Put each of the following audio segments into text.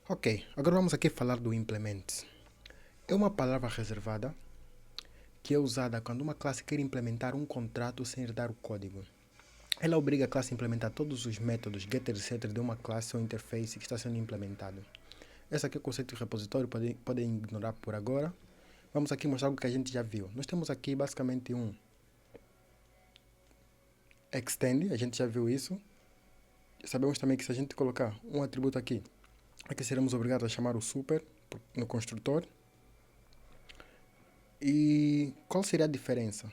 Ok, agora vamos aqui falar do implement. É uma palavra reservada que é usada quando uma classe quer implementar um contrato sem herdar o código. Ela obriga a classe a implementar todos os métodos getter e setter de uma classe ou interface que está sendo implementado. Esse aqui é o conceito de repositório, podem ignorar por agora. Vamos aqui mostrar algo que a gente já viu. Nós temos aqui basicamente um extend, a gente já viu isso. Sabemos também que se a gente colocar um atributo aqui seremos obrigados a chamar o super no construtor. E qual seria a diferença?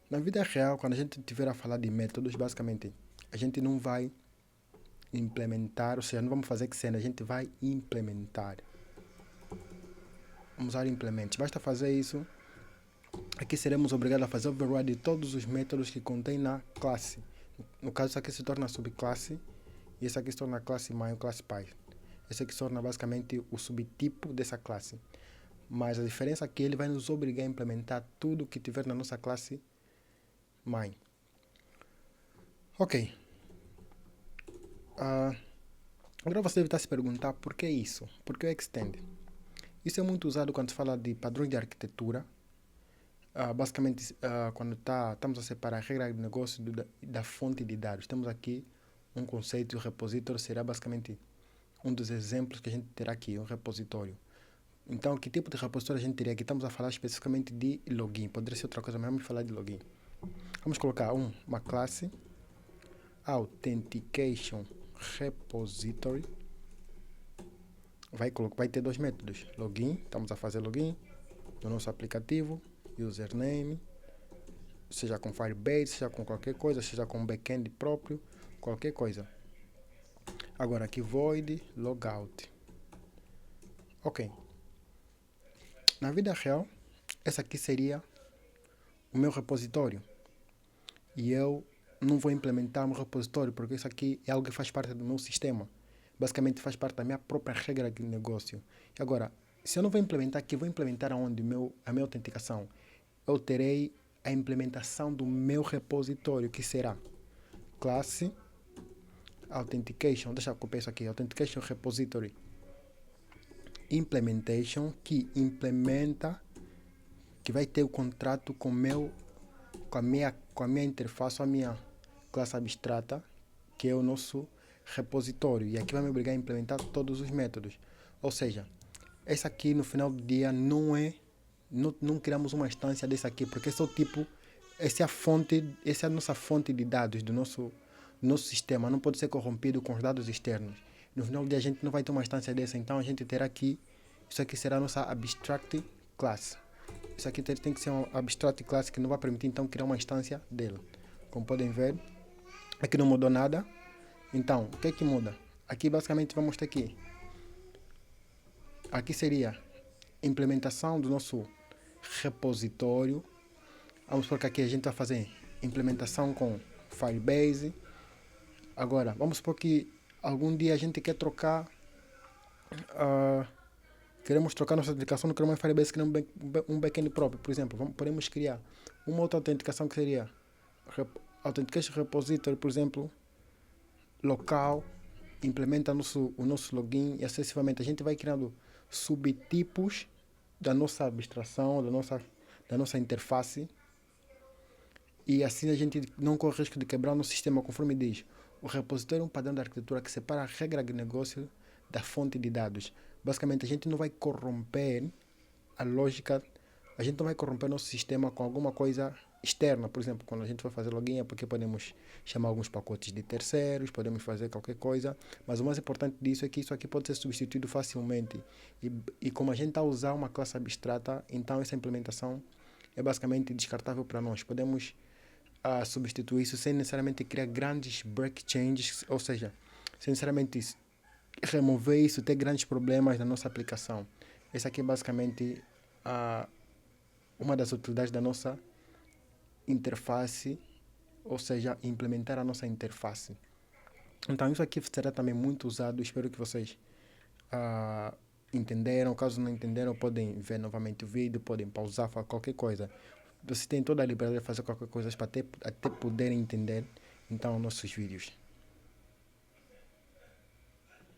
Na vida real, quando a gente estiver a falar de métodos, basicamente, a gente não vai implementar, ou seja, não vamos fazer extend, a gente vai implementar. Vamos usar implementos. Basta fazer isso. Aqui seremos obrigados a fazer override de todos os métodos que contém na classe. No caso, isso aqui se torna subclasse e esse aqui se torna a classe mãe ou classe pai. Esse aqui se torna basicamente o subtipo dessa classe. Mas a diferença é que ele vai nos obrigar a implementar tudo que tiver na nossa classe mãe. Ok. Agora você deve estar se perguntar por que isso? Por que o extend? Isso é muito usado quando se fala de padrões de arquitetura. Basicamente, quando estamos a separar a regra de negócio da fonte de dados. Temos aqui um conceito, o repositório será basicamente um dos exemplos que a gente terá aqui, um repositório. Então, que tipo de repositório a gente teria aqui? Estamos a falar especificamente de login. Poderia ser outra coisa, mas vamos falar de login. Vamos colocar uma classe Authentication Repository. Vai ter dois métodos. Login, estamos a fazer login no nosso aplicativo. Username, seja com Firebase, seja com qualquer coisa, seja com backend próprio, qualquer coisa. Agora aqui void logout. Ok. Na vida real, essa aqui seria o meu repositório. E eu não vou implementar um repositório, porque isso aqui é algo que faz parte do meu sistema. Basicamente faz parte da minha própria regra de negócio. E agora, se eu não vou implementar aqui, vou implementar aonde a minha autenticação? Eu terei a implementação do meu repositório, que será classe authentication, deixa eu copiar isso aqui, authentication repository implementation, que implementa, que vai ter o contrato com a minha interface, a minha classe abstrata, que é o nosso repositório. E aqui vai me obrigar a implementar todos os métodos. Ou seja, esse aqui no final do dia não criamos uma instância desse aqui, porque esse é o tipo, essa é a nossa fonte de dados do nosso sistema, não pode ser corrompido com os dados externos. No final do dia a gente não vai ter uma instância dessa, então a gente terá aqui, isso aqui será a nossa abstract class. Isso aqui tem que ser uma abstract class que não vai permitir então criar uma instância dele. Como podem ver, aqui não mudou nada. Então, o que é que muda? Aqui basicamente vamos ter aqui. Aqui seria implementação do nosso repositório. Vamos supor que aqui a gente vai fazer implementação com Firebase. Agora, vamos supor que algum dia a gente quer trocar, queremos trocar nossa autenticação, não queremos um Firebase, queremos um backend próprio, por exemplo. Podemos criar uma outra autenticação que seria Authentication Repository, por exemplo, local, implementa o nosso login e acessivamente a gente vai criando subtipos da nossa abstração, da nossa interface, e assim a gente não corre risco de quebrar o nosso sistema, conforme diz. O repositório é um padrão de arquitetura que separa a regra de negócio da fonte de dados. Basicamente, a gente não vai corromper a lógica, a gente não vai corromper nosso sistema com alguma coisa externa. Por exemplo, quando a gente vai fazer login é porque podemos chamar alguns pacotes de terceiros, podemos fazer qualquer coisa, mas o mais importante disso é que isso aqui pode ser substituído facilmente. E como a gente está a usar uma classe abstrata, então essa implementação é basicamente descartável para nós. Podemos substituir isso sem necessariamente criar grandes break changes, ou seja, sem necessariamente remover isso, ter grandes problemas na nossa aplicação. Essa aqui é basicamente uma das utilidades da nossa interface, ou seja, implementar a nossa interface. Então isso aqui será também muito usado, espero que vocês entenderam. Caso não entenderam, podem ver novamente o vídeo, podem pausar, falar qualquer coisa. Vocês têm toda a liberdade de fazer qualquer coisa para até poderem entender então nossos vídeos.